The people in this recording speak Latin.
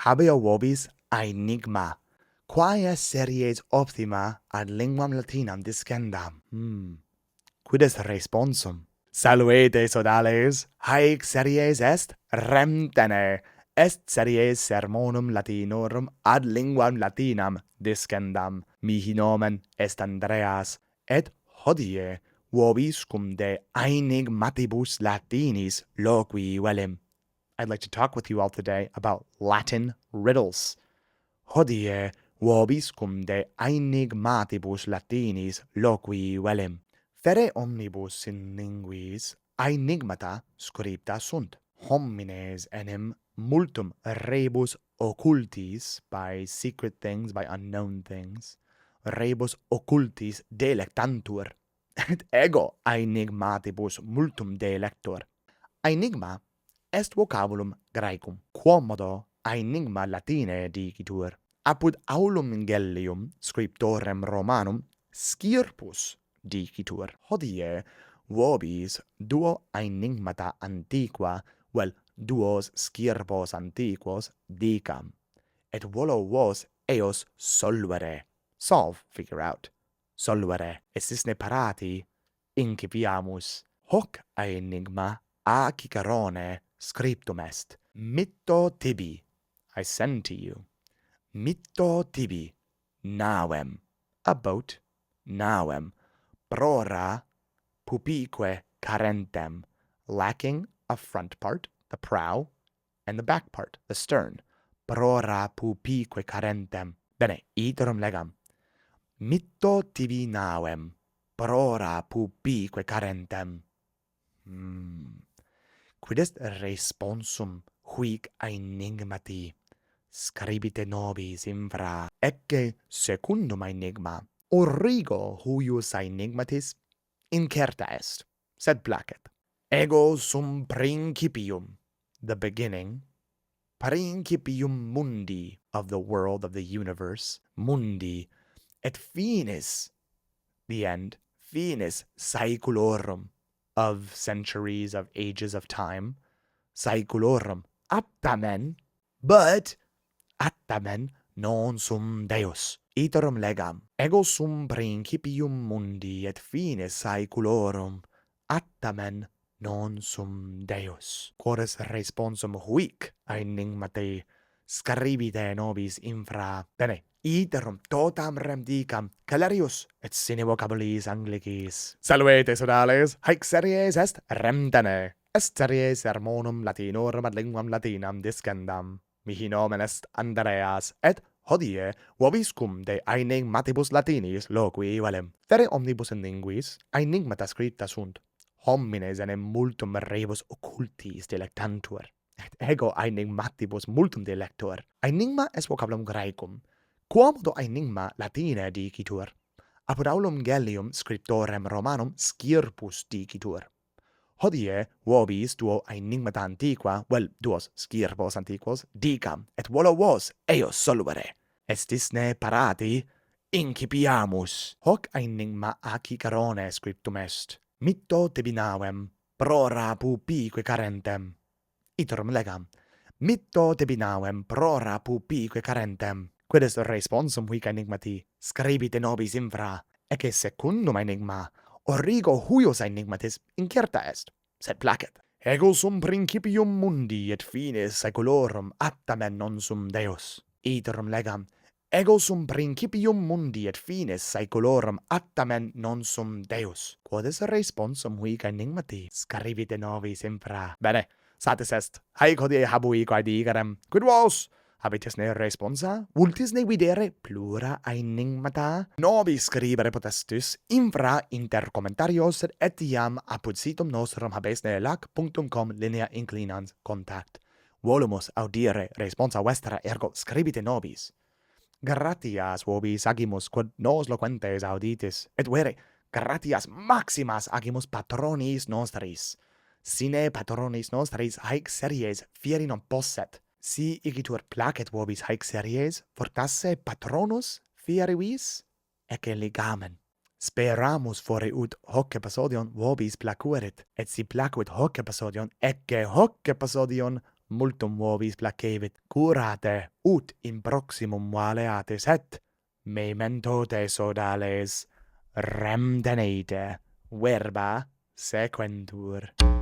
habeo vobis enigma, quae series optima ad linguam latinam discendam. Quid est responsum? Salvete, sodales, haec series est Rem Tene, est series sermonum latinorum ad linguam latinam discendam. Mihi nomen est Andreas, et hodie vobis cum de enigmatibus latinis loqui velim. I'd like to talk with you all today about Latin riddles. Hodie vobis cum de enigmatibus latinis loqui velim. Fere omnibus in linguis enigmata scripta sunt. Homines enim multum rebus occultis, by secret things, by unknown things, rebus occultis delectantur, et ego enigmatibus multum delector. Enigma est vocabulum Graecum, quomodo enigma Latine dicitur. Apud aulum ingelium scriptorem Romanum scirpus dicitur. Hodie vobis duo enigmata antiqua, vel duos scirpos antiquos dicam, et volo vos eos solvere. Solve, figure out. Solvere. Estisne parati incipiamus. Hoc enigma a Cicerone scriptum est. Mitto tibi, I send to you. Mitto tibi, navem, a boat, navem, prora pupique carentem, lacking a front part, the prow, and the back part, the stern. Prora pupique carentem. Bene, iterum legam. Mitto tibi navem, prora pupique carentem. Quid est responsum huic enigmati? Scribite nobis infra. Ecce secundum enigma. Origo huius enigmatis incerta est, sed placet. Ego sum principium, the beginning, principium mundi, of the world, of the universe, mundi, et finis, the end, finis saeculorum, of centuries, of ages of time, saeculorum, aptamen, but aptamen non sum Deus. Iterum legam. Ego sum principium mundi et finis saeculorum, aptamen non sum Deus. Quod est responsum huic enigmate scribite nobis infra. Bene, iterum totam rem dicam Calerius et sine vocabulis Anglicis. Salvete, sodales, haec series est Rem Tene, est series sermonum latinorum ad linguam latinam discendam. Mihi nomen est Andreas, et hodie vobis cum de enigmatibus latinis loqui velim. Fere omnibus in linguis enigmata scripta sunt. Homines enim multum rebus occultis delectantur, et ego enigmatibus multum delector. Enigma est vocabulum Graecum, quomodo enigma Latine dicitur. Apud aulum Gellium scriptorem Romanum scirpus dicitur. Hodie vobis duo enigmata antiqua, vel duos scirpos antiquos, dicam, et volo vos eos solvere. Estisne parati incipiamus. Hoc enigma a Cicerone scriptum est. Mitto tibi navem, prora pupique carentem. Iterum legam. Mitto tibi navem, prora pupique carentem. Quid est responsum huic enigmati? Scribite nobis infra. Ecce secundum enigma. Origo huius enigmatis incerta est, sed placet. Ego sum principium mundi et finis saeculorum aptamen non sum Deus. Iterum legam. Ego sum principium mundi et finis saeculorum aptamen non sum Deus. Quod est responsum huic enigmati? Scribite nobis infra. Bene, satis est. Haec hodie habui quae digerem. Quid vos? Habitis ne responsa? Vultis ne videre plura enigmata? Nobis scribere potestis infra inter commentarios et etiam apud situm nostrum habes ne lac.com linea inclinans contact. Volumus audire responsa vestra, ergo scribite nobis. Gratias vobis agimus quod nos loquentes auditis, et vere gratias maximas agimus patronis nostris. Sine patronis nostris haec series fieri non posset. Si igitur placet vobis haec series, fortasse patronus fieri vis? Ecce ligamen. Speramus fore ut hoc episodion vobis placuerit, et si placuit hoc episodion, ecce hoc episodion multum vobis placebit curate, ut in proximum valeatis et memento te sodales. Rem tenete, verba sequentur.